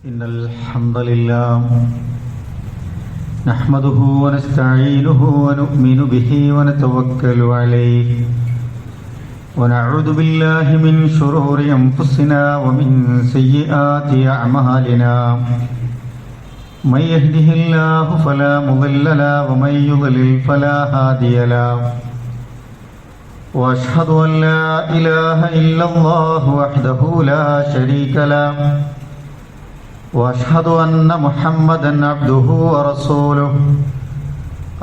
إن الحمد لله نحمده ونستعينه ونؤمن به ونتوكل عليه ونعوذ بالله من شرور أنفسنا ومن سيئات أعمالنا من يهده الله فلا مضل له ومن يضلل فلا هادي له وأشهد أن لا إله إلا الله وحده لا شريك له وأشهد أن محمدا عبده ورسوله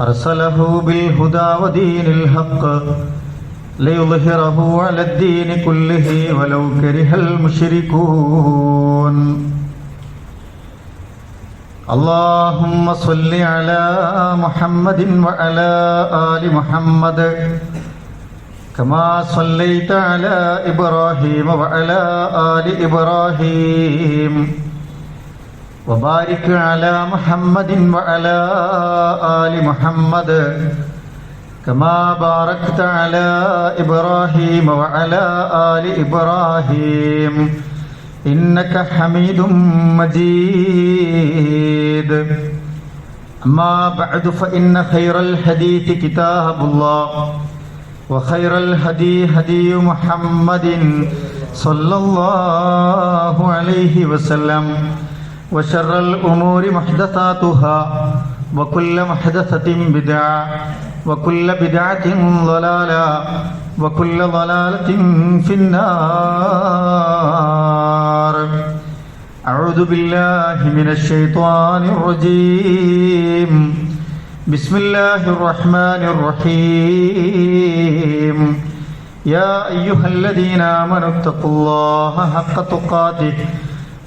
أرسله بالهدى ودين الحق ليظهره على الدين كله ولو كره المشركون اللهم صل على محمد وعلى آل محمد كما صليت على إبراهيم وعلى آل إبراهيم وبارك على محمد وعلى آل محمد كما باركت على إبراهيم وعلى آل إبراهيم إنك حميد مجيد أما بعد فإن خير الحديث كتاب الله وخير الهدي هدي محمد صلى الله عليه وسلم وشر الأمور محدثاتها وكل محدثة بدعة وكل بدعة ضلالة وكل ضلالة في النار أعوذ بالله من الشيطان الرجيم بسم الله الرحمن الرحيم يا أيها الذين آمنوا اتقوا الله حق تقاته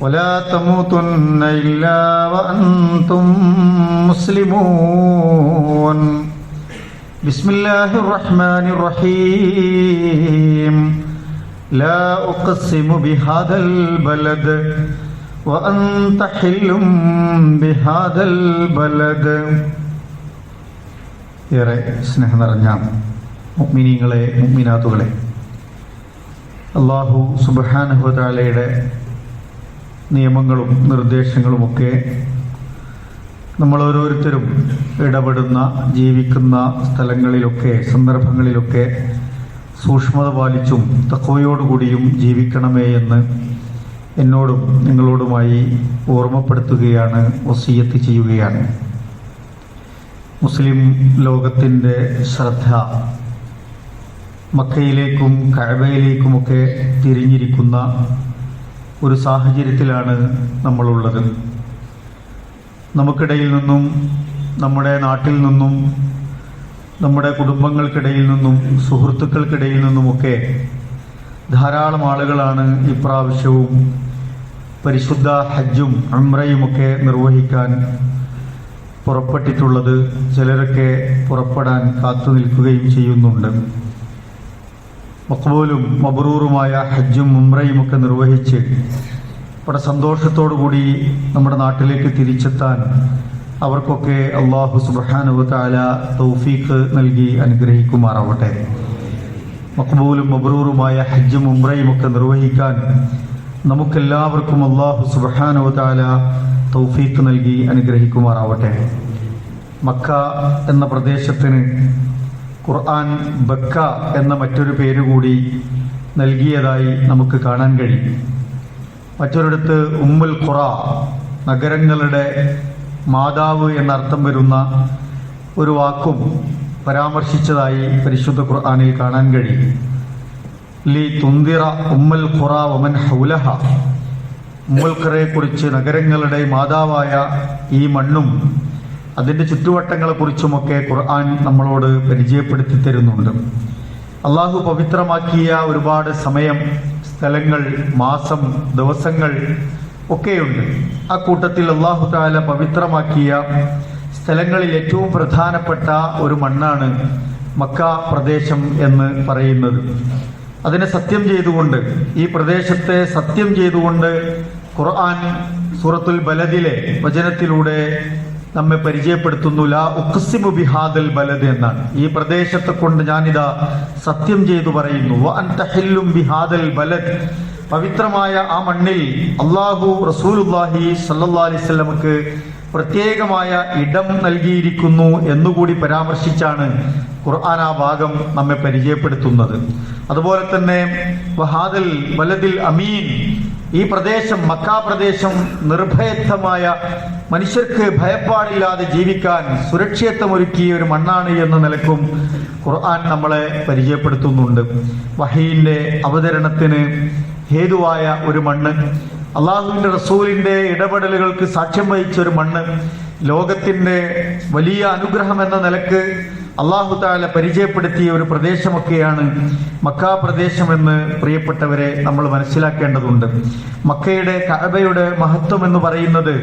ولا تموتن إلا وأنتم مسلمون بسم الله الرحمن الرحيم لا أقسم بهذا البلد وأنت حل بهذا البلد ഏറെ സ്നേഹം നിറഞ്ഞ മുഅ്മിനീങ്ങളെ മുഅ്മിനാത്തുകളെ, അല്ലാഹു സുബ്ഹാനഹു വ തആലയുടെ നിയമങ്ങളും നിർദ്ദേശങ്ങളുമൊക്കെ നമ്മൾ ഓരോരുത്തരും ഇടപെടുന്ന ജീവിക്കുന്ന സ്ഥലങ്ങളിലൊക്കെ സന്ദർഭങ്ങളിലൊക്കെ സൂക്ഷ്മത പാലിച്ചും തഖ്വയോടുകൂടിയും ജീവിക്കണമേ എന്ന് എന്നോടും നിങ്ങളോടുമായി ഓർമ്മപ്പെടുത്തുകയാണ്, വസിയ്യത്ത് ചെയ്യുകയാണ്. മുസ്ലിം ലോകത്തിൻ്റെ ശ്രദ്ധ മക്കയിലേക്കും കഅബയിലേക്കുമൊക്കെ തിരിഞ്ഞിരിക്കുന്ന ഒരു സാഹചര്യത്തിലാണ് നമ്മളുള്ളത്. നമുക്കിടയിൽ നിന്നും നമ്മുടെ നാട്ടിൽ നിന്നും നമ്മുടെ കുടുംബങ്ങൾക്കിടയിൽ നിന്നും സുഹൃത്തുക്കൾക്കിടയിൽ നിന്നുമൊക്കെ ധാരാളം ആളുകളാണ് ഇപ്രാവശ്യവും പരിശുദ്ധ ഹജ്ജും ഉംറയുമൊക്കെ നിർവഹിക്കാൻ പുറപ്പെട്ടിട്ടുള്ളത്. ചിലരൊക്കെ പുറപ്പെടാൻ കാത്തു നിൽക്കുകയും ചെയ്യുന്നുണ്ട്. മഖ്ബൂലും മബ്റൂറുമായ ഹജ്ജും ഉംറയുമൊക്കെ നിർവഹിച്ച് വളരെ സന്തോഷത്തോടുകൂടി നമ്മുടെ നാട്ടിലേക്ക് തിരിച്ചെത്താൻ അവർക്കൊക്കെ അല്ലാഹു സുബ്ഹാനഹു വ തആല തൗഫീഖ് നൽകി അനുഗ്രഹിക്കുമാറാവട്ടെ. മഖ്ബൂലും മബ്റൂറുമായ ഹജ്ജും ഉംറയുമൊക്കെ നിർവഹിക്കാൻ നമുക്കെല്ലാവർക്കും അല്ലാഹു സുബ്ഹാനഹു വ തആല തൗഫീഖ് നൽകി അനുഗ്രഹിക്കുമാറാവട്ടെ. മക്ക എന്ന പ്രദേശത്തിന് ഖുർആൻ ബക്ക എന്ന മറ്റൊരു പേരുകൂടി നൽകിയതായി നമുക്ക് കാണാൻ കഴിയും. മറ്റൊരിടത്ത് ഉമ്മുൽ ഖുറ, നഗരങ്ങളുടെ മാതാവ് എന്നർത്ഥം വരുന്ന ഒരു വാക്കും പരാമർശിച്ചതായി പരിശുദ്ധ ഖുർആനിൽ കാണാൻ കഴിയും. ലി തുന്ദിറ ഉമ്മുൽ ഖുറ വമൻ ഹൗലഹ, ഉമ്മുൽ ഖുറയെക്കുറിച്ച്, നഗരങ്ങളുടെ മാതാവായ ഈ മണ്ണും അതിൻ്റെ ചുറ്റുവട്ടങ്ങളെക്കുറിച്ചുമൊക്കെ ഖുർആൻ നമ്മളോട് പരിചയപ്പെടുത്തി തരുന്നുണ്ട്. അള്ളാഹു പവിത്രമാക്കിയ ഒരുപാട് സമയം, സ്ഥലങ്ങൾ, മാസം, ദിവസങ്ങൾ ഒക്കെയുണ്ട്. ആ കൂട്ടത്തിൽ അള്ളാഹു തആല പവിത്രമാക്കിയ സ്ഥലങ്ങളിൽ ഏറ്റവും പ്രധാനപ്പെട്ട ഒരു മണ്ണാണ് മക്ക പ്രദേശം എന്ന് പറയുന്നത്. അതിനെ സത്യം ചെയ്തുകൊണ്ട്, ഈ പ്രദേശത്തെ സത്യം ചെയ്തുകൊണ്ട് ഖുർആൻ സൂറത്തുൽ ബലദിലെ വചനത്തിലൂടെ നമ്മെ പരിചയപ്പെടുത്തുന്നു. ലാ ഉഖ്സിമു ബിഹാദൽ ബലദ് എന്നാണ്. ഈ പ്രദേശത്തെ കൊണ്ട് ഞാനിതാ സത്യം ചെയ്തു പറയുന്നു. വ അൻത ഹില്ലും ബിഹാദൽ ബലദ്, പവിത്രമായ ആ മണ്ണിൽ അല്ലാഹു റസൂലുള്ളാഹി സ്വല്ലല്ലാഹി അലൈഹി വസല്ലമക്ക് പ്രത്യേകമായ ഇടം നൽകിയിരിക്കുന്നു എന്നുകൂടി പരാമർശിച്ചാണ് ഖുർആൻ ആ ഭാഗം നമ്മെ പരിചയപ്പെടുത്തുന്നത്. അതുപോലെ തന്നെ വഹാദൽ വലദിൽ അമീൻ, ഈ പ്രദേശം മക്ക പ്രദേശം നിർഭയത്വമായ മനുഷ്യർക്ക് ഭയപ്പാടില്ലാതെ ജീവിക്കാൻ സുരക്ഷിതത്വമൊരുക്കിയ ഒരു മണ്ണാണ് എന്ന നിലക്കും ഖുർആൻ നമ്മളെ പരിചയപ്പെടുത്തുന്നുണ്ട്. വഹീന്റെ അവതരണത്തിന് ഹേതുവായ ഒരു മണ്ണ്, അള്ളാഹുവിന്റെ റസൂലിന്റെ ഇടപെടലുകൾക്ക് സാക്ഷ്യം വഹിച്ച ഒരു മണ്ണ്, ലോകത്തിന്റെ വലിയ അനുഗ്രഹം എന്ന നിലക്ക് അള്ളാഹു തആല പരിചയപ്പെടുത്തിയ ഒരു പ്രദേശമൊക്കെയാണ് മക്ക പ്രദേശമെന്ന് പ്രിയപ്പെട്ടവരെ നമ്മൾ മനസ്സിലാക്കേണ്ടതുണ്ട്. മക്കയുടെ കഅബയുടെ മഹത്വം എന്ന് പറയുന്നത്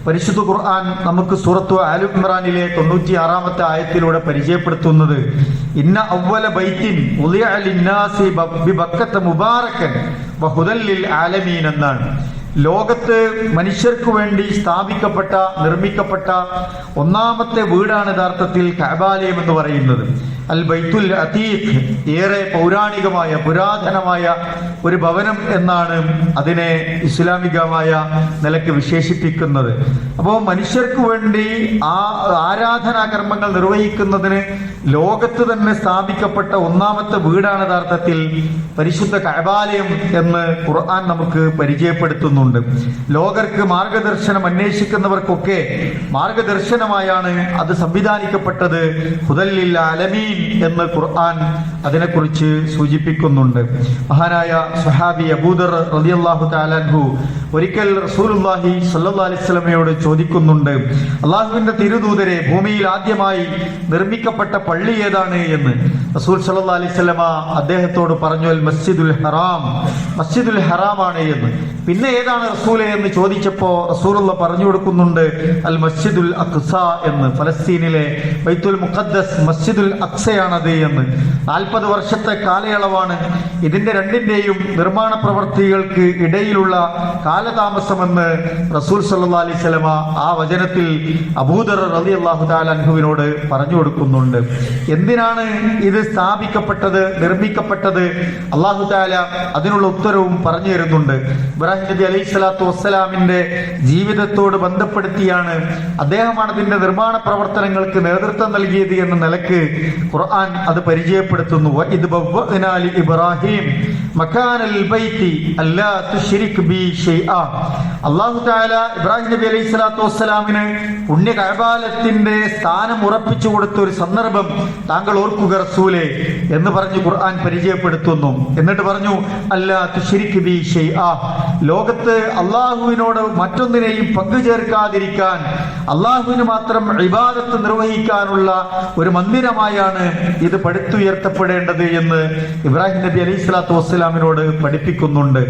പരിശുദ്ധ ഖുർആൻ നമുക്ക് സൂറത്തു ആലു ഇമ്രാനിലെ 96-ാമത്തെ ആയത്തിലൂടെ പരിചയപ്പെടുത്തുന്നത് ഇന്ന അവ്വല ബൈത്തിൻ ഉളിഅ ലിന്നാസി ബിബക്കത മുബാറകൻ വഹുദൽ ലിൽ ആലമീൻ എന്നാണ്. ലോകത്ത് മനുഷ്യർക്ക് വേണ്ടി സ്ഥാപിക്കപ്പെട്ട നിർമ്മിക്കപ്പെട്ട ഒന്നാമത്തെ വീടാണ് യഥാർത്ഥത്തിൽ കഅബാലയം എന്ന് പറയുന്നത്. അൽ ബൈത്തുൽ അതീഖ്, ഏറെ പൗരാണികമായ പുരാതനമായ ഒരു ഭവനം എന്നാണ് അതിനെ ഇസ്ലാമികമായ നിലക്ക് വിശേഷിപ്പിക്കുന്നത്. അപ്പോൾ മനുഷ്യർക്ക് വേണ്ടി ആ ആരാധനാ കർമ്മങ്ങൾ നിർവഹിക്കുന്നതിന് ലോകത്ത് തന്നെ സ്ഥാപിക്കപ്പെട്ട ഒന്നാമത്തെ വീടാണ് യഥാർത്ഥത്തിൽ പരിശുദ്ധ കഅബാലയം എന്ന് ഖുർആൻ നമുക്ക് പരിചയപ്പെടുത്തുന്നു. ലോകർക്ക് മാർഗദർശനം അന്വേഷിക്കുന്നവർക്കൊക്കെ മാർഗദർശനമായാണ് അത് സംവിധാനിക്കപ്പെട്ടത്. ഹുദല്ലിൽ ആലമീൻ എന്ന് ഖുർആൻ അതിനെക്കുറിച്ച് സൂചിപ്പിക്കുന്നുണ്ട്. മഹാനായ സ്വഹാബി അബൂദർ റളിയല്ലാഹു തആല അൻഹു ഒരിക്കൽ റസൂലുള്ളാഹി സ്വല്ലല്ലാഹി അലൈഹി വസല്ലമയോട് ചോദിക്കുന്നുണ്ട്, അള്ളാഹുവിന്റെ തിരുദൂതരെ, ഭൂമിയിൽ ആദ്യമായി നിർമ്മിക്കപ്പെട്ട പള്ളി ഏതാണ് എന്ന്. റസൂൽ സ്വല്ലല്ലാഹി അലൈഹി വസല്ലമ അദ്ദേഹത്തോട് പറഞ്ഞു, അൽ മസ്ജിദുൽ ഹറാം, മസ്ജിദുൽ ഹറാമാണ് എന്ന്. പിന്നെ ഏതാണ് റസൂലെ എന്ന് ചോദിച്ചപ്പോ റസൂലുള്ള പറഞ്ഞു കൊടുക്കുന്നുണ്ട്, അൽ മസ്ജിദുൽ അഖ്സ എന്ന്. ഫലസ്തീനിലെ ബൈത്തുൽ മുഖദ്ദസ് മസ്ജിദുൽ അഖ്സയാണത് എന്ന്. 40 വർഷത്തെ കാലയളവാണ് ഇതിന്റെ രണ്ടിന്റെയും നിർമ്മാണ പ്രവർത്തികൾക്ക് ഇടയിലുള്ള കാലതാമസമെന്ന് റസൂൽ സല്ലല്ലാഹു അലൈഹി വസല്ലമ ആ വചനത്തിൽ അബൂദർ റളിയല്ലാഹു തആല അൻഹുവിനോട് പറഞ്ഞു കൊടുക്കുന്നുണ്ട്. എന്തിനാണ് ഇത് സ്ഥാപിക്കപ്പെട്ടത്, നിർമ്മിക്കപ്പെട്ടത്? അല്ലാഹു തആല അതിനുള്ള ഉത്തരവും പറഞ്ഞു തരുന്നുണ്ട്. ഇബ്രാഹിം നബി അലൈഹി സ്വലാത്തു വസ്സലാമിന്റെ ജീവിതത്തോട് ബന്ധപ്പെടുത്തിയാണ്, അദ്ദേഹമാണ് അതിന്റെ നിർമ്മാണ പ്രവർത്തനങ്ങൾക്ക് നേതൃത്വം നൽകിയത് എന്ന നിലക്ക് ഖുർആൻ അത് പരിചയപ്പെടുത്തുന്നു. വഇദ് ബവ്വഅനാ ലി ഇബ്രാഹിം മകാനൽ ബൈത്തി അല്ലാ തുശ്രിക് ബി ശൈആ. അല്ലാഹു തആല ഇബ്രാഹിം നബി അലൈഹി സ്വലാത്തു വസ്സലാമിന് പുണ്യ കഅബാലയത്തിന്റെ സ്ഥാനം ഉറപ്പിച്ചു കൊടുത്ത ഒരു സന്ദർഭം താങ്കൾ ഓർക്കുക റസൂലേ എന്ന് പറഞ്ഞ് ഖുർആൻ പരിചയപ്പെടുത്തുന്നു. എന്നിട്ട് പറഞ്ഞു, അല്ലാ തുശ്രിക് ബി ശൈആ, ലോകത്ത് അള്ളാഹുവിനോട് മറ്റൊന്നിനെയും പങ്കുചേർക്കാതിരിക്കാൻ, അള്ളാഹുവിന് മാത്രം ഇബാദത്ത് നിർവഹിക്കാനുള്ള ഒരു മന്ദിരമായാണ് ഇത് പടുത്തുയർത്തപ്പെടേണ്ടത് എന്ന് ഇബ്രാഹിം നബി അലൈഹി സ്വലാത്തു വസ്സലാമിനോട് പഠിപ്പിക്കുന്നുണ്ട്.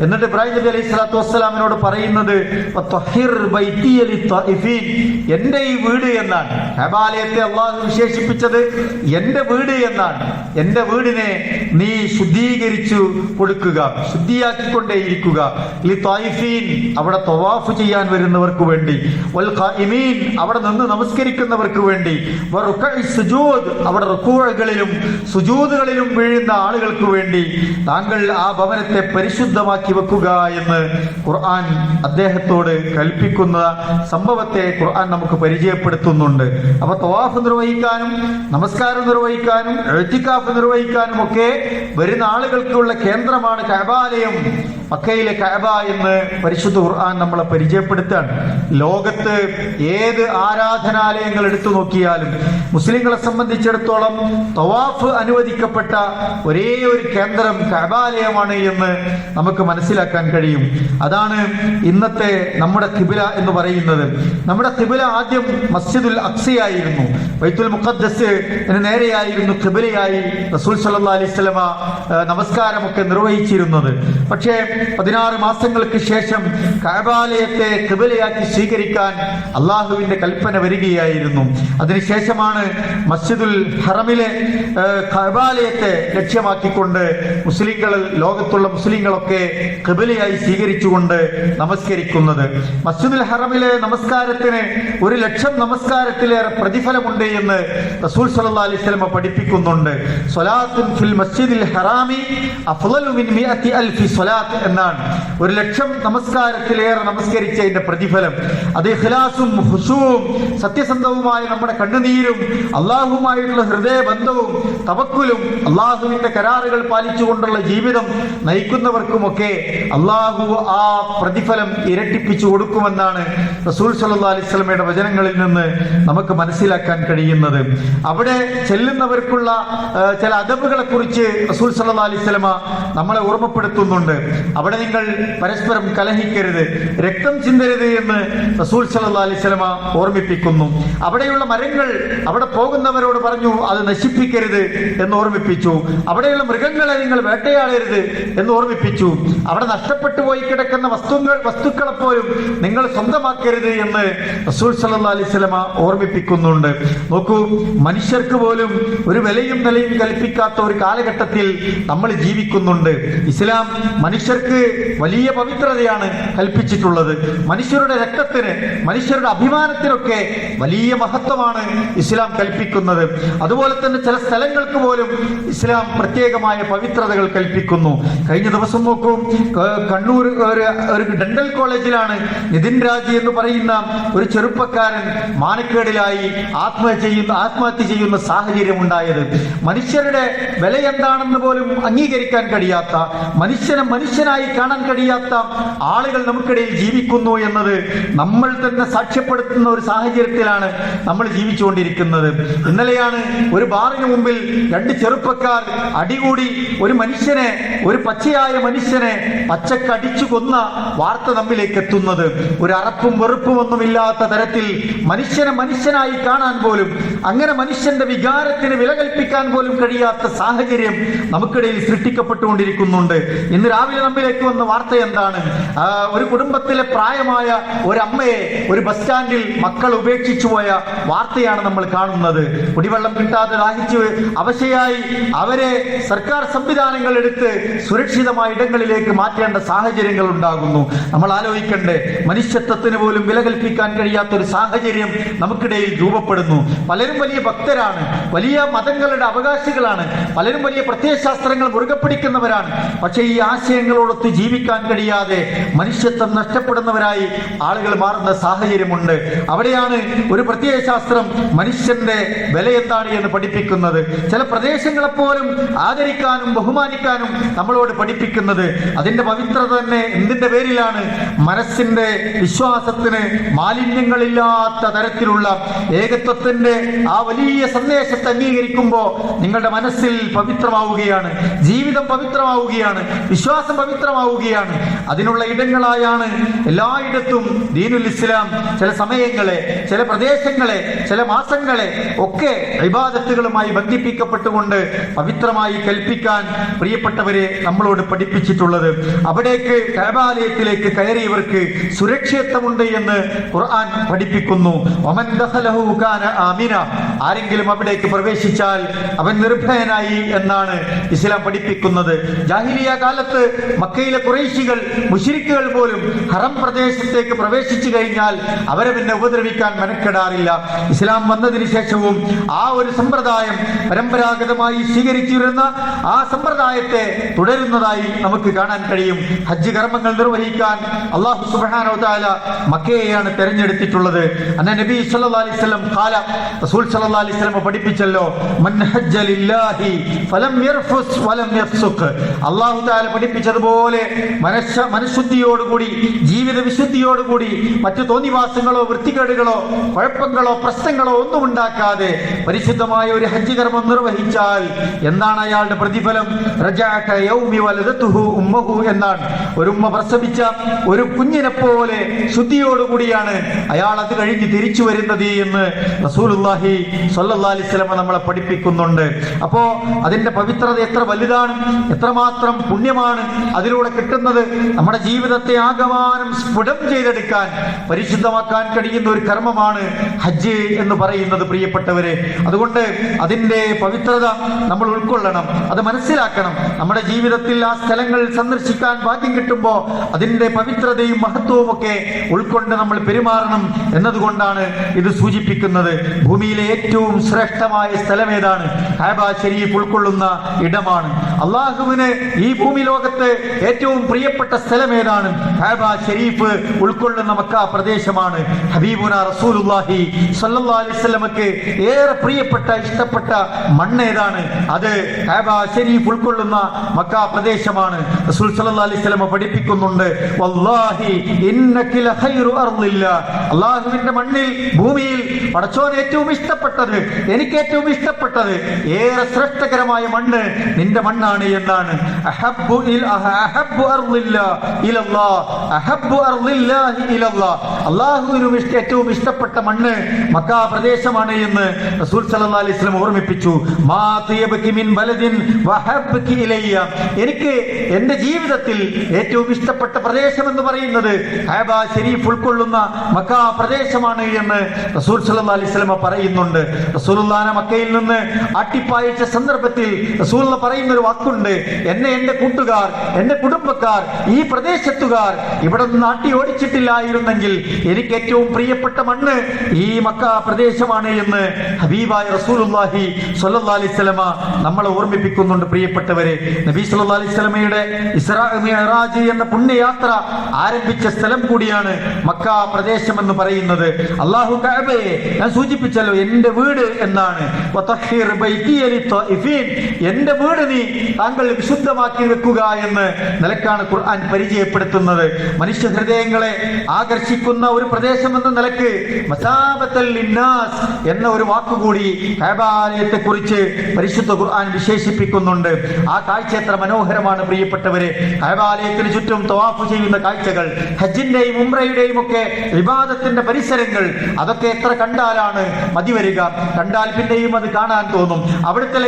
എന്നിട്ട് ഇബ്രാഹിം നബി അലൈഹി സ്വലാത്തു വസ്സലാമിനോട് പറയുന്നത് എന്റെ ഈ വീട് എന്നാണ്. കഅബാലയത്തെ അള്ളാഹു വിശേഷിപ്പിച്ചത് എന്റെ വീട് എന്നാണ്. എന്റെ വീടിനെ നീ ശുദ്ധീകരിച്ചു കൊടുക്കുക, ശുദ്ധിയാക്കിക്കൊണ്ടേയിരിക്കുക. അവിടെ തവാഫ് ചെയ്യാൻ വരുന്നവർക്ക് വേണ്ടി, വൽ ഖായിമീൻ, അവിടെ നിന്ന് നമസ്കരിക്കുന്നവർക്ക് വേണ്ടി, അവിടെ റുകൂഉകളിലും സുജൂദുകളിലും വീഴുന്ന ആളുകൾക്ക് വേണ്ടി താങ്കൾ ആ ഭവനത്തെ പരിശുദ്ധമാക്കി വെക്കുക എന്ന് ഖുർആൻ അദ്ദേഹത്തോട് കൽപ്പിക്കുന്ന സംഭവത്തെ ഖുർആൻ നമുക്ക് പരിചയപ്പെടുത്തുന്നുണ്ട്. അപ്പൊ തവാഫ് നിർവഹിക്കാനും നമസ്കാരം നിർവഹിക്കാനും ഇഅ്തികാഫ് നിർവഹിക്കാനും ഒക്കെ വരുന്ന ആളുകൾക്കുള്ള കേന്ദ്രമാണ് കഅബാലയം, മക്കയിലെ കഅബ എന്ന് പരിശുദ്ധ ഖുർആൻ നമ്മളെ പരിചയപ്പെടുത്താണ്. ലോകത്ത് ഏത് ആരാധനാലയങ്ങൾ എടുത്തു നോക്കിയാലും മുസ്ലിങ്ങളെ സംബന്ധിച്ചിടത്തോളം തവാഫ് അനുവദിക്കപ്പെട്ട ഒരേ ഒരു കേന്ദ്രം കഅബാലയമാണ് എന്ന് നമുക്ക് മനസ്സിലാക്കാൻ കഴിയും. അതാണ് ഇന്നത്തെ നമ്മുടെ ഖിബ്ല എന്ന് പറയുന്നത്. നമ്മുടെ ഖിബ്ല ആദ്യം മസ്ജിദുൽ അഖ്സയായിരുന്നു, ബൈത്തുൽ മുഖദ്ദസ് ഖിബ്ലയായി റസൂൽ സല്ലല്ലാഹു അലൈഹി വസല്ലമ നമസ്കാരമൊക്കെ നിർവഹിച്ചിരുന്നത്. പക്ഷേ 16 മാസങ്ങൾക്ക് ശേഷം കഅബാലയത്തെ ഖിബലയാക്കി സ്വീകരിക്കാൻ അള്ളാഹുവിന്റെ കൽപ്പന വരികയായിരുന്നു. അതിനുശേഷമാണ് മസ്ജിദുൽ ഹറമിലെ കഅബാലയത്തെ ലക്ഷ്യമാക്കിക്കൊണ്ട് മുസ്ലിങ്ങൾ, ലോകത്തുള്ള മുസ്ലിങ്ങളൊക്കെ ഖിബലയായി സ്വീകരിച്ചുകൊണ്ട് നമസ്കരിക്കുന്നത്. മസ്ജിദുൽ ഹറമിലെ നമസ്കാരത്തിന് 1,00,000 നമസ്കാരത്തിലേറെ പ്രതിഫലമുണ്ട് എന്ന് റസൂൽ സല്ലല്ലാഹു അലൈഹി വസല്ലം പഠിപ്പിക്കുന്നുണ്ട്. സ്വലാത്തുൻ ഫിൽ മസ്ജിദിൽ ഹറാമി അഫ്ളലു മിൻ 100,000 സ്വലാത്ത് എന്നാണ്. 1,00,000 നമസ്കാരത്തിലേറെ നമസ്കരിച്ചതിന്റെ പ്രതിഫലം. അത് ഇഖ്ലാസും ഖുശൂഉം സത്യസന്ധവുമായ നമ്മുടെ കണ്ണുനീരും അള്ളാഹുമായിട്ടുള്ള ഹൃദയബന്ധവും തവക്കുലും അള്ളാഹുവിന്റെ കരാറുകൾ പാലിച്ചുകൊണ്ടുള്ള ജീവിതം നയിക്കുന്നവർക്കുമൊക്കെ അള്ളാഹു ആ പ്രതിഫലം ഇരട്ടിപ്പിച്ചു കൊടുക്കുമെന്നാണ് റസൂൽ സല്ലല്ലാഹു അലൈഹി വസല്ലമയുടെ വചനങ്ങളിൽ നിന്ന് നമുക്ക് മനസ്സിലാക്കാൻ കഴിയുന്നത്. അവിടെ ചെല്ലുന്നവർക്കുള്ള ചില അദബുകളെ കുറിച്ച് റസൂൽ സല്ലല്ലാഹു അലൈഹി വസല്ലമ നമ്മളെ ഓർമ്മപ്പെടുത്തുന്നുണ്ട്. അവിടെ നിങ്ങൾ പരസ്പരം കലഹിക്കരുത്, രക്തം ചിന്തരുത് എന്ന് റസൂൽ സല്ലല്ലാഹു അലൈഹി വസല്ലമ ഓർമ്മിപ്പിക്കുന്നു. അവിടെയുള്ള മരങ്ങൾ അവിടെ പോകുന്നവരോട് പറഞ്ഞു അത് നശിപ്പിക്കരുത് എന്ന് ഓർമ്മിപ്പിച്ചു. അവിടെയുള്ള മൃഗങ്ങളെ നിങ്ങൾ വേട്ടയാടരുത് എന്ന് ഓർമ്മിപ്പിച്ചു. അവിടെ നഷ്ടപ്പെട്ടു പോയി കിടക്കുന്ന വസ്തുക്കളെ പോലും നിങ്ങൾ സ്വന്തമാക്കരുത് എന്ന് റസൂൽ സല്ലല്ലാഹു അലൈഹി വസല്ലമ ഓർമ്മിപ്പിക്കുന്നുണ്ട്. നോക്കൂ, മനുഷ്യർക്ക് പോലും ഒരു വിലയും നിലയും കൽപ്പിക്കാത്ത ഒരു കാലഘട്ടത്തിൽ നമ്മൾ ജീവിക്കുന്നുണ്ട്. ഇസ്ലാം മനുഷ്യർക്ക് വലിയ പവിത്രതയാണ് കൽപ്പിച്ചിട്ടുള്ളത്. മനുഷ്യരുടെ രക്തത്തിന്, മനുഷ്യരുടെ അഭിമാനത്തിനൊക്കെ വലിയ മഹത്വമാണ് ഇസ്ലാം കൽപ്പിക്കുന്നത്. അതുപോലെ തന്നെ ചില സ്ഥലങ്ങൾക്ക് പോലും ഇസ്ലാം പ്രത്യേകമായ പവിത്രതകൾ കൽപ്പിക്കുന്നു. കഴിഞ്ഞ ദിവസം നോക്കൂ, കണ്ണൂർ ഒരു ഡെന്റൽ കോളേജിലാണ് നിതിൻ രാജ് എന്ന് പറയുന്ന ഒരു ചെറുപ്പക്കാരൻ മാനക്കേടിലായി ആത്മഹത്യ ചെയ്യുന്ന സാഹചര്യം ഉണ്ടായത്. മനുഷ്യരുടെ വില എന്താണെന്ന് പോലും അംഗീകരിക്കാൻ കഴിയാത്ത, മനുഷ്യനെ മനുഷ്യനായി കാണാൻ കഴിയാത്ത ആളുകൾ നമുക്കിടയിൽ ജീവിക്കുന്നു എന്നത് നമ്മൾ തന്നെ സാക്ഷ്യപ്പെടുത്തുന്ന ഒരു സാഹചര്യത്തിലാണ് നമ്മൾ ജീവിച്ചുകൊണ്ടിരിക്കുന്നത്. ഇന്നലെയാണ് ഒരു ബാറിന് മുമ്പിൽ 2 ചെറുപ്പക്കാർ അടികൂടി ഒരു മനുഷ്യനെ, ഒരു പച്ചയായ മനുഷ്യനെ പച്ചക്കടിച്ചു കൊന്ന വാർത്ത നമ്മിലേക്ക് എത്തുന്നത്. ഒരു അറപ്പും വെറുപ്പും ഒന്നുമില്ലാത്ത തരത്തിൽ മനുഷ്യനെ മനുഷ്യനായി കാണാൻ പോലും, അങ്ങനെ മനുഷ്യന്റെ വികാരത്തിന് വില കൽപ്പിക്കാൻ പോലും കഴിയാത്ത സാഹചര്യം നമുക്കിടയിൽ സൃഷ്ടിക്കപ്പെട്ടുകൊണ്ടിരിക്കുന്നുണ്ട്. ഇന്ന് രാവിലെ നമ്മിലേക്ക് വന്ന വാർത്ത എന്താണ്? ഒരു കുടുംബത്തിലെ പ്രായമായ ഒരമ്മയെ ഒരു ബസ് സ്റ്റാൻഡിൽ മക്കൾ ഉപേക്ഷിച്ചു പോയ വാർത്തയാണ് നമ്മൾ കാണുന്നത്. കുടിവെള്ളം കിട്ടാതെ ദാഹിച്ച് അവശയായി അവരെ സർക്കാർ സംവിധാനങ്ങൾ എടുത്ത് സുരക്ഷിതമായ ഇടങ്ങളിലേക്ക് മാറ്റേണ്ട സാഹചര്യങ്ങൾ ഉണ്ടാകുന്നു. നമ്മൾ ആലോചിക്കണ്ടേ, മനുഷ്യത്വത്തിന് പോലും വില കൽപ്പിക്കാൻ കഴിയാത്ത ഒരു സാഹചര്യം നമുക്കിടയിൽ രൂപപ്പെടുന്നു. പലരും വലിയ ഭക്തരാണ്, വലിയ മതങ്ങളുടെ അവകാശികളാണ്, പലരും വലിയ പ്രത്യയശാസ്ത്രങ്ങൾ മുറുകെ പിടിക്കുന്നവരാണ്. പക്ഷേ ഈ ആശയങ്ങളോടൊത്ത് ജീവിക്കാൻ കഴിയാതെ മനുഷ്യത്വം നഷ്ടപ്പെടുന്നവരായി ആളുകൾ മാറുന്ന സാഹചര്യമുണ്ട്. അവിടെയാണ് ഒരു പ്രത്യയശാസ്ത്രം മനുഷ്യന്റെ വില എന്താണ് എന്ന് പഠിപ്പിക്കുന്നത്. ചില പ്രദേശങ്ങളെപ്പോലും ആദരിക്കാനും ബഹുമാനിക്കാനും നമ്മളോട് പഠിപ്പിക്കുന്നത്. അതിന്റെ പവിത്രത തന്നെ എന്തിന്റെ പേരിലാണ്? മനസ്സിന്റെ വിശ്വാസത്തിന് മാലിന്യങ്ങളില്ലാത്ത തരത്തിലുള്ള ഏകത്വത്തിന്റെ ആ വലിയ സന്ദേശത്തെ അംഗീകരിക്കുമ്പോൾ നിങ്ങളുടെ മനസ്സിൽ പവിത്രമാവുകയാണ്, ജീവിതം പവിത്രമാവുകയാണ്, വിശ്വാസം പവിത്രമാവുകയാണ്. അതിനുള്ള ഇടങ്ങളായാണ് എല്ലായിടത്തും ദീനുൽ ഇസ്ലാം ചില സമയങ്ങളെ, ചില പ്രദേശങ്ങളെ, ചില മാസങ്ങളെ ഒക്കെ ഇബാദത്തുകളുമായി ബന്ധിപ്പിക്കപ്പെട്ടുകൊണ്ട് പവിത്രമായി കൽപ്പിക്കാൻ പ്രിയപ്പെട്ടവരെ നമ്മളോട് പഠിപ്പിച്ചിട്ടുള്ളത്. അവിടേക്ക് കഅബാലയത്തിലേക്ക് കയറിയവർക്ക് സുരക്ഷിതത്വമുണ്ട് എന്ന് ഖുർആൻ പഠിപ്പിക്കുന്നു. വമൻ ദഖലഹു കാന ആമിന, ആരെങ്കിലും അവിടേക്ക് പ്രവേശിച്ചാൽ അവൻ നിർഭയനായി എന്നാണ് ഇസ്ലാം പഠിപ്പിക്കുന്നത്. ജാഹിലിയ കാലത്ത് മക്കയിലെ ഖുറൈശികൾ, മുശ്രിക്കുകൾ പോലും ഹറം പ്രദേശത്തേക്ക് പ്രവേശിച്ചു കഴിഞ്ഞാൽ അവരെ പിന്നെ ഉപദ്രവിക്കാൻ മെനക്കെടാറില്ല. ഇസ്ലാം വന്നതിന് ശേഷവും ആ ഒരു സമ്പ്രദായം പരമ്പരാഗതമായി സ്വീകരിച്ചിരുന്ന ആ സമ്പ്രദായത്തെ തുടരുന്നതായി നമുക്ക് കാണാൻ കഴിയും. ഹജ്ജ് കർമ്മങ്ങൾ നിർവഹിക്കാൻ അല്ലാഹു സുബ്ഹാനഹു വ തആല മക്കയെയാണ് തെരഞ്ഞെടുത്തിട്ടുള്ളത്. അന്ന നബി സല്ലല്ലാഹു അലൈഹി വസല്ലം ഖാല, റസൂൽ സല്ലല്ലാഹു അലൈഹി വസല്ലം പഠിപ്പിച്ചല്ലോ, മൻ ഹജ്ജ ലില്ലാഹി ഫലം യർഫുസ് വലം യഫ്സുഖ്. അല്ലാഹു തആല പഠിപ്പിച്ചതുപോലെ മനഃശുദ്ധിയോടുകൂടി, ജീവിത വിശുദ്ധിയോടുകൂടി, മറ്റു തോന്നിവാസങ്ങളോ വൃത്തികേടുകളോ കുഴപ്പങ്ങളോ പ്രശ്നങ്ങളോ ഒന്നും ഉണ്ടാക്കാതെ പരിശുദ്ധമായ ഒരു ഹജ്ജ് കർമ്മം നിർവഹിച്ചാൽ എന്താണ് അയാളുടെ പ്രതിഫലം? റജഅക യൗമി വലദതുഹു ഉമ്മഹു എന്നാണ്. ഒരു ഉമ്മ പ്രസവിച്ച ഒരു കുഞ്ഞിനെ പോലെ ശുദ്ധിയോടുകൂടിയാണ് അയാൾ അത് കഴിഞ്ഞ് തിരിച്ചു വരുന്നത് എന്ന് റസൂലുള്ളാഹി സ്വല്ലല്ലാഹു അലൈഹി വസല്ലം നമ്മളെ പഠിപ്പിക്കുന്നുണ്ട്. അപ്പോ അതിന്റെ പവിത്രത എത്ര വലുതാണ്, എത്രമാത്രം പുണ്യമാണ് അതിലൂടെ കിട്ടുന്നത് നമ്മുടെ ജീവിതത്തെ ആകമാനം സ്ഫുടം ചെയ്തെടുക്കാൻ, പരിശുദ്ധമാക്കാൻ കഴിയുന്ന ഒരു കർമ്മമാണ് ഹജ്ജ് എന്ന് പറയുന്നത് പ്രിയപ്പെട്ടവരെ. അതുകൊണ്ട് അതിന്റെ പവിത്രത നമ്മൾ ഉൾക്കൊള്ളണം, അത് മനസ്സിലാക്കണം. നമ്മുടെ ജീവിതത്തിൽ ആ സ്ഥലങ്ങൾ സന്ദർശിക്കാൻ ഭാഗ്യം കിട്ടുമ്പോൾ അതിന്റെ പവിത്രതയും മഹത്വവും ഒക്കെ ഉൾക്കൊണ്ട് നമ്മൾ പെരുമാറണം എന്നതുകൊണ്ടാണ് ഇത് സൂചിപ്പിക്കുന്നത്. ഭൂമിയിലെ ഏറ്റവും ശ്രേഷ്ഠമായ സ്ഥലം ഏതാണ്? കഅബ ശരീഫ് ഉൾക്കൊള്ളുന്ന ഇടമാണ്. അള്ളാഹുവിന് ഈ ഭൂമി ലോകത്ത് ഏറ്റവും പ്രിയപ്പെട്ട സ്ഥലം ഏതാണ്? കഅബ ശരീഫ് ഉൾക്കൊള്ളുന്ന മക്ക പ്രദേശമാണ്. ഹബീബുന റസൂലുള്ളാഹി സ്വല്ലല്ലാഹു അലൈഹി വസല്ലമക്ക് ഏറെ പ്രിയപ്പെട്ട ഇഷ്ടപ്പെട്ട മണ്ണ് ഏതാണ്? അത് കഅബ ശരീഫ് ഉൾക്കൊള്ളുന്ന മക്ക പ്രദേശമാണ്. റസൂൽ സ്വല്ലല്ലാഹു അലൈഹി വസല്ലം പഠിപ്പിക്കുന്നുണ്ട്, വല്ലാഹി ഇന്നക ലഖൈറു അർളില്ലാ, അല്ലാഹുവിന്റെ മണ്ണിൽ, ഭൂമിയിൽ പടച്ചോൻ ഏറ്റവും ഇഷ്ടപ്പെട്ടത്, എനിക്ക് ഏറ്റവും ഇഷ്ടപ്പെട്ടത്, ഏറെ ശ്രേഷ്ഠകരമായ മണ്ണ് നിന്റെ മണ്ണാണ് എന്നാണ്. അഹബ്ബു അർളില്ലാ ഇലല്ലാഹ്, അഹബ്ബു അർളില്ലാഹി ഇലല്ലാഹ്, അല്ലാഹുവിന് ഏറ്റവും ഇഷ്ടപ്പെട്ട മണ്ണ് മക്ക പ്രദേശമാണ് എന്ന് റസൂൽ സല്ലല്ലാഹു അലൈഹി വസല്ലം ഓർമ്മിപ്പിച്ചു. മാ തിയബകി മിൻ ബലദിൻ വഹബ്ബകി ഇലയ്യ, എനിക്ക് എന്റെ ജീവിതത്തിൽ ഏറ്റവും ഇഷ്ടപ്പെട്ട പ്രദേശം എന്ന് പറയുന്നത് കഅബ ശരീഫ് ഉൾക്കൊള്ളുന്ന മക്ക പ്രദേശമാണ് എന്ന് റസൂൽ സല്ലല്ലാഹു അലൈഹി വസല്ലം പറയുന്നുണ്ട്. റസൂലുള്ളാഹിനെ മക്കയിൽ നിന്ന് ആട്ടിപ്പായിച്ച സന്ദർഭത്തിൽ റസൂൽ പറയുന്ന ഒരു വാക്കുണ്ട്, എന്നെ എന്റെ കൂട്ടുകാർ, എന്റെ കുടുംബക്കാർ, ഈ പ്രദേശത്തുകാർ ഇവിടെ നിന്ന് ആട്ടി ഓടിച്ചിട്ടില്ലായിരുന്നെങ്കിൽ എനിക്ക് ഏറ്റവും പ്രിയപ്പെട്ട മണ്ണ് ഈ മക്ക പ്രദേശമാണ് എന്ന് ഹബീബായ റസൂലുള്ളാഹി സ്വല്ലല്ലാഹു അലൈഹി വസല്ലം നമ്മളെ ഓർമ്മിപ്പിക്കുന്നുണ്ട്. പ്രിയപ്പെട്ടവരെ, നബി സല്ലല്ലാഹു അലൈഹി വസല്ലമയുടെ ഇസ്രാ മിഅ്റാജ് എന്ന പുണ്യയാത്ര ആരംഭിച്ച സ്ഥലം കൂടിയാണ് മക്ക പ്രദേശം എന്ന് പറയുന്നത്. അല്ലാഹു കഅബയെ ഞാൻ സൂചിപ്പിച്ചല്ലോ എന്റെ വീട് എന്നാണ്. വതഹിർ ബൈതിയ ലിത്വാഇഫീൻ, എന്റെ വീട് നീ താങ്കൾ വിശുദ്ധമാക്കി വെക്കുക എന്ന് നിലക്കാണ് ഖുർആൻ പരിചയപ്പെടുത്തുന്നത്. മനുഷ്യ ഹൃദയങ്ങളെ ആകർഷിക്കുന്ന ഒരു പ്രദേശം എന്ന നിലക്ക് മസാബത്തൽ ലിന്നാസ് എന്ന ഒരു വാക്കുകൂടി കഅബാലയത്തെ കുറിച്ച് പരിശുദ്ധ ഖുർആൻ വിശേഷിപ്പിക്കുന്നുണ്ട്. ആ കാഴ്ച എത്ര മനോഹരമാണ് പ്രിയപ്പെട്ടവരെ. കഅബാലയത്തിന് ചുറ്റും തവാഫ് ചെയ്യുന്ന കാഴ്ചകൾ, ഹജ്ജിന്റെയും ഉംറയുടെയും ഒക്കെ ഇബാദത്തിന്റെ പരിസരങ്ങൾ, അതൊക്കെ എത്ര കണ്ടാലാണ് മതി വരിക. കണ്ടാൽ പിന്നെയും അത് കാണാൻ തോന്നും. അവിടുത്തെ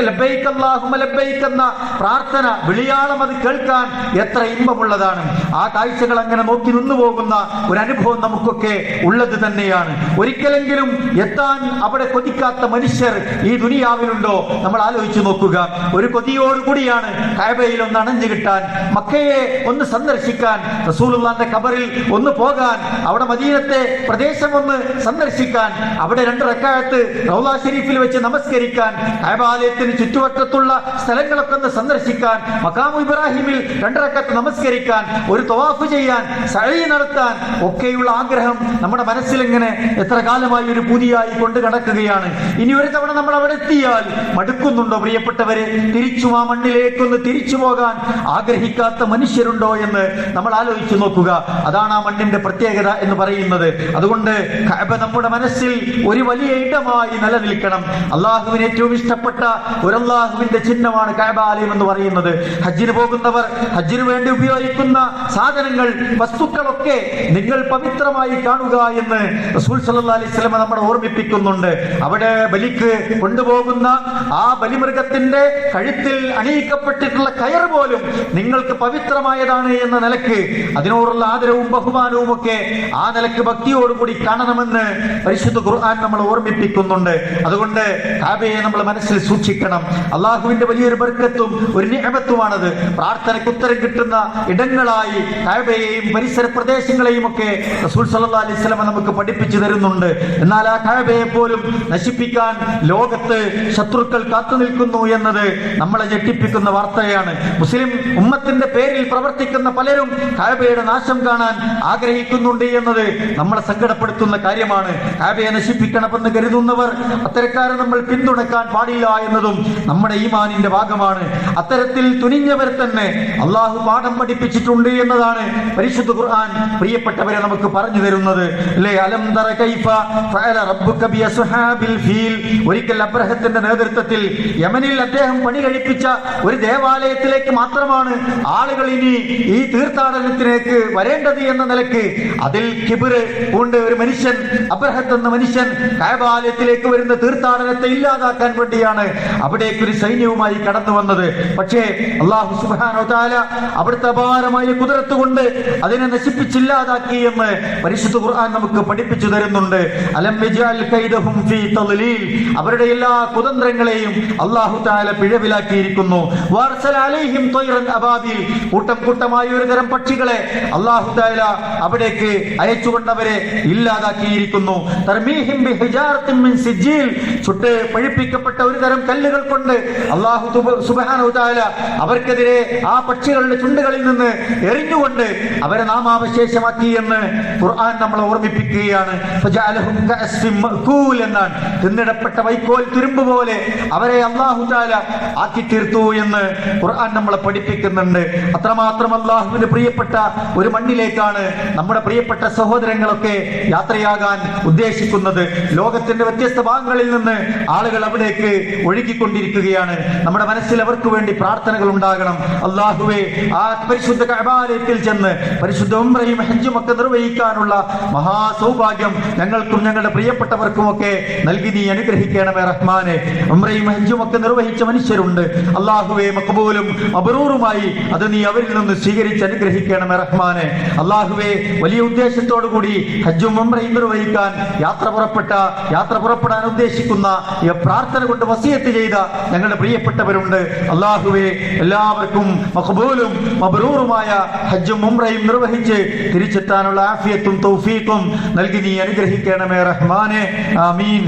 ലബ്ബൈക അല്ലാഹുമ്മ ലബ്ബൈക എന്ന പ്രാർത്ഥന, വിളിയാളം, അത് കേൾക്കാൻ എത്ര ഇമ്പമുള്ളതാണ്. ആ കാഴ്ചകൾ അങ്ങനെ നോക്കി നിന്നു പോകുന്ന ഒരു അനുഭവം നമുക്കൊക്കെ ഉള്ളത് തന്നെയാണ്. ഒരിക്കലെങ്കിലും എത്താൻ അവിടെ കൊതിക്കാത്ത മനുഷ്യർ ഈ ദുനിയാവിലുണ്ടോ? നമ്മൾ ആലോചിച്ചു നോക്കുക. ഒരു കൊതിയോടുകൂടിയാണ് കഅബയിൽ ഒന്ന് അണഞ്ഞു കിട്ടാൻ, മക്കയെ ഒന്ന് സന്ദർശിക്കാൻ, റസൂലുള്ളാഹിന്റെ ഖബറിൽ ഒന്ന് പോകാൻ, അവിടെ മദീനത്തെ പ്രദേശം ഒന്ന് സന്ദർശിക്കാൻ, അവിടെ 2 റക്അത്ത് റൗള ശരീഫിൽ വെച്ച് നമസ്കരിക്കാൻ, കഅബാലയത്തിന് ചുറ്റുവട്ടത്തുള്ള സ്ഥലങ്ങളൊക്കെ ഒന്ന് സന്ദർശിക്കാൻ, മഖാമു ഇബ്രാഹിമിൽ 2 റക്അത്ത് നമസ്കരിക്കാൻ, ഒരു തവാഫ് ചെയ്യാൻ, സഅയ് നടത്താൻ ഒക്കെയുള്ള ആഗ്രഹം നമ്മുടെ മനസ്സിൽ ഇങ്ങനെ എത്ര കാലമായി ഒരു പൂതിയായി കൊണ്ട് കിടക്കുകയാണ്. ഇനി ഒരു തവണ നമ്മൾ അവിടെ എത്തിയാൽ മടുക്കുന്നുണ്ടോ പ്രിയപ്പെട്ടവരെ? തിരിച്ചും ആ മണ്ണിലേക്കൊന്ന് തിരിച്ചു പോകാൻ ആഗ്രഹിക്കാത്ത മനുഷ്യരുണ്ടോ എന്ന് നമ്മൾ ആലോചിച്ചു നോക്കുക. അതാണ് ആ മണ്ണിന്റെ പ്രത്യേകത എന്ന് പറയുന്നത്. അതുകൊണ്ട് കഅബ നമ്മുടെ മനസ്സിൽ ഒരു വലിയ ഇടമായി നിലനിൽക്കണം. അള്ളാഹുവിന് ഏറ്റവും ഇഷ്ടപ്പെട്ട ഒരു അള്ളാഹുവിന്റെ ചിഹ്നമാണ് കഅബാലയം എന്ന് പറയുന്നത്. ഹജ്ജിന് പോകുന്നവർ ഹജ്ജിന് വേണ്ടി ഉപയോഗിക്കുന്ന സാധനങ്ങൾ, വസ്തുക്കളൊക്കെ നിങ്ങൾ പവിത്രമായി കാണുക എന്ന് റസൂൽ സല്ലല്ലാഹു അലൈഹി വസല്ലം നമ്മളെ ഓർമ്മിപ്പിക്കുന്നുണ്ട്. അവിടെ ബലിക്ക് കൊണ്ടുപോകുന്ന ആ ബലിമൃഗത്തിന്റെ കഴുത്തിൽ അണിയിക്കപ്പെട്ടിട്ടുള്ള കയർ പോലും നിങ്ങൾക്ക് പവിത്രമായതാണ് എന്ന നിലക്ക്, അതിനോടുള്ള ആദരവും ബഹുമാനവും ഒക്കെ ആ നിലക്ക് ഭക്തിയോടുകൂടി കാണണമെന്ന് പരിശുദ്ധ ഖുർആൻ നമ്മൾ ഓർമ്മിപ്പിക്കുന്നുണ്ട്. അതുകൊണ്ട് കഅബയെ നമ്മൾ മനസ്സിൽ സൂക്ഷിക്കണം. അള്ളാഹുവിന്റെ വലിയൊരു ബർക്കത്തും ഒരു നിഅമത്തുമാണത്. പ്രാർത്ഥനയ്ക്ക് ഉത്തരം കിട്ടുന്ന ഇടങ്ങളായി കഅബയെയും പരിസര പ്രദേശങ്ങളെയും ഒക്കെ റസൂൽ സല്ലല്ലാഹു അലൈഹി വസല്ലം നമുക്ക് പഠിപ്പിച്ചു തരുന്നുണ്ട്. എന്നാൽ ആ കഅബയെ പോലും നശിപ്പിക്കാൻ ലോകത്ത് ശത്രുക്കൾ കാത്തു നിൽക്കുന്നു എന്നത് നമ്മളെ ഞെട്ടിപ്പിക്കുന്ന വാർത്തയാണ്. മുസ്ലിം ഉമ്മത്തിന്റെ പേരിൽ പ്രവർത്തിക്കുന്ന പലരും കഅബയുടെ നാശം കാണാൻ ആഗ്രഹിക്കുന്നുണ്ട് എന്നത് നമ്മളെ സങ്കടപ്പെടുത്തുന്ന കാര്യമാണ്. കഅബയെ നശിപ്പിക്കണമെന്ന് കരുതുന്നവർ, അത്തരക്കാരെ നമ്മൾ പിന്തുണക്കാൻ പാടില്ല എന്നതും നമ്മുടെ ഈമാനിന്റെ ഭാഗമാണ്. അത്തരത്തിൽ തുനിഞ്ഞവർ തന്നെ അള്ളാഹു പാഠം പഠിപ്പിച്ചിട്ടുണ്ട് എന്നതാണ് പരിശുദ്ധ ഖുർആൻ പ്രിയപ്പെട്ടവരെ നമുക്ക് പറഞ്ഞു തരുന്നത്. അലം തറ കൈഫ ഫഅല റബ്ബുക ബിഅസ്ഹാബിൽ ഫീൽ. ഒരിക്കൽ അബ്രഹത്തിന്റെ നേതൃത്വത്തിൽ യമനിൽ അദ്ദേഹം പണി കഴിപ്പിച്ച ഒരു ദേവാലയത്തിലേക്ക് മാത്രമാണ് ആളുകൾ ഇനി ഈ തീർത്ഥാടനത്തിലേക്ക് വരേണ്ടത് എന്ന നിലക്ക് അതിൽ കിബ്റ് കൊണ്ട് ഒരു മനുഷ്യൻ, അബ്രഹത്ത് എന്ന മനുഷ്യൻ കഅബാലയത്തിലേക്ക് വരുന്ന തീർത്ഥാടനത്തെ ഇല്ലാതാക്കാൻ വേണ്ടിയാണ് അവിടേക്ക് ഒരു സൈന്യവുമായി കടന്നു വന്നത്. പക്ഷേ അല്ലാഹു സുബ്ഹാനഹു സുബ്ഹാനഹു തആല അവിടുത്തെ അപാരമായ ഖുദ്റത്ത് കൊണ്ട് അതിനെ നശിപ്പിച്ചില്ലാതാക്കി എന്ന് പരിശുദ്ധ ഖുർആൻ നമുക്ക് പഠിപ്പിച്ചു തരുന്നുണ്ട്. അലം യജഅൽ കൈദഹും ഫീ തദ്ലീൽ, അവരുടെ എല്ലാ കുതന്ത്രങ്ങളെയും അല്ലാഹു തആല പിഴവിലാക്കിയിരിക്കുന്നു. വഅർസല അലൈഹിം ത്വയ്റൻ അബാബീൽ, കൂട്ടം കൂട്ടമായ ഒരു തരം പക്ഷികളെ അല്ലാഹു തആല അവിടേക്ക് അയച്ചുകൊണ്ടവരെ ഇല്ലാതാക്കിയിരിക്കുന്നു. തർമീഹിം ബിഹിജാറത്തിൻ മിൻ സിജ്ജീൽ, ചുട്ട് പഴുപ്പിക്കപ്പെട്ട ഒരു തരം കല്ലുകൾ കൊണ്ട് അല്ലാഹു സുബ്ഹാനഹു തആല അവർക്കെതിരെ ആ പക്ഷികളുടെ ചുണ്ടുകളിൽ നിന്ന് എറിഞ്ഞുകൊണ്ട് അവരെ നാമാവശേഷമാക്കി എന്ന് ഖുർആൻ നമ്മളെ ഓർമ്മിപ്പിക്കുകയാണ്. ഫജഅലഹും കഅസ്ഫിൻ മഅകൂൽ എന്നാണ്, തിന്നിടപ്പെട്ട വൈക്കോൽ തുരുമ്പ് പോലെ അവരെ അല്ലാഹു തആല ആക്കി തീർത്തു എന്ന് ഖുർആൻ നമ്മളെ പഠിപ്പിക്കുന്നുണ്ട്. അത്രമാത്രം അല്ലാഹുവിന് പ്രിയപ്പെട്ട ഒരു മണ്ണിലേക്കാണ് നമ്മുടെ പ്രിയപ്പെട്ട സഹോദരങ്ങളൊക്കെ യാത്രയാകാൻ ഉദ്ദേശിക്കുന്നത്. ലോകത്തിന്റെ വ്യത്യസ്ത ഭാഗങ്ങളിൽ നിന്ന് ആളുകൾ അവിടേക്ക് ഒഴുകിക്കൊണ്ടിരിക്കുകയാണ്. നമ്മുടെ മനസ്സിൽ അവർക്ക് വേണ്ടി പ്രാർത്ഥനകൾ ഉണ്ടാകണം. അല്ലാഹുവേ, ആ പരിശുദ്ധ കഅബാലയത്തിൽ ചെന്ന് പരിശുദ്ധ ഉംറയും ഹജ്ജും ഒക്കെ നിർവഹിക്കാനുള്ള മഹാസൗഭാഗ്യം ഞങ്ങൾക്കും ഞങ്ങളുടെ പ്രിയപ്പെട്ടവർക്കും ഒക്കെ നൽകി നീ അനുഗ്രഹിക്കണമേ റഹ്മാനെ. ഉംറയും ഹജ്ജും ഒക്കെ നിർവഹിച്ച മനുഷ്യരുണ്ട്. അല്ലാഹുവേ, മഖബൂലും മബ്റൂറുമായി അത് നീ അവരിൽ നിന്ന് സ്വീകരിച്ച് അനുഗ്രഹിക്കണമേ റഹ്മാനെ. അല്ലാഹുവേ, വലിയ ഉദ്ദേശത്തോടു കൂടി ഹജ്ജും ഉംറയും നിർവഹിക്കാൻ യാത്ര പുറപ്പെടാൻ ഉദ്ദേശിക്കുന്ന ഈ പ്രാർത്ഥന കൊണ്ട് വസിയത്ത് ചെയ്ത ഞങ്ങളുടെ പ്രിയപ്പെട്ടവരുണ്ട്. അല്ലാഹുവേ, എല്ലാവർക്കും മഖബൂലും മബ്റൂറുമായ ഹജ്ജും ഉംറയും നിർവഹിച്ച് തിരിച്ചെത്താനുള്ള ആഫിയത്തും തൗഫീഖും നൽകി നീ അനുഗ്രഹിക്കണമേ റഹ്മാനെ. ആമീൻ.